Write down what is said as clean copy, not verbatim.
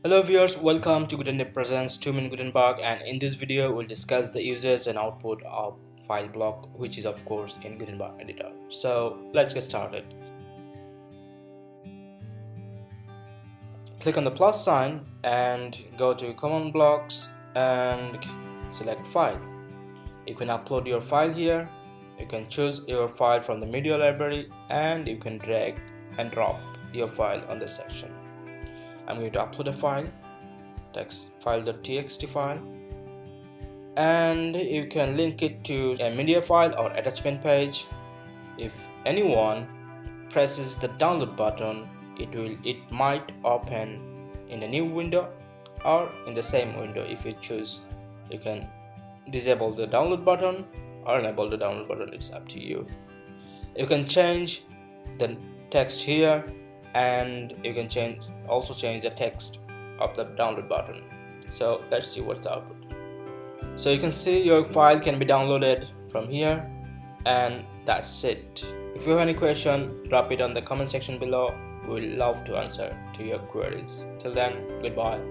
Hello viewers, welcome to GutenDev presents 2-minute Gutenberg, and in this video we'll discuss the users and output of file block, which is of course in Gutenberg editor. So let's get started. Click on the plus sign and go to command blocks and select file. You can upload your file here. You can choose your file from the media library and you can drag and drop your file on this section. I'm going to upload a file, text file.txt file, and you can link it to a media file or attachment page. If anyone presses the download button, it might open in a new window or in the same window. If you choose, you can disable the download button or enable the download button. It's up to you. You can change the text here, and you can also change the text of the download button. So let's see what's the output. So you can see your file can be downloaded from here, and that's it. If you have any question, drop it on the comment section below. We'll love to answer to your queries. Till then, goodbye.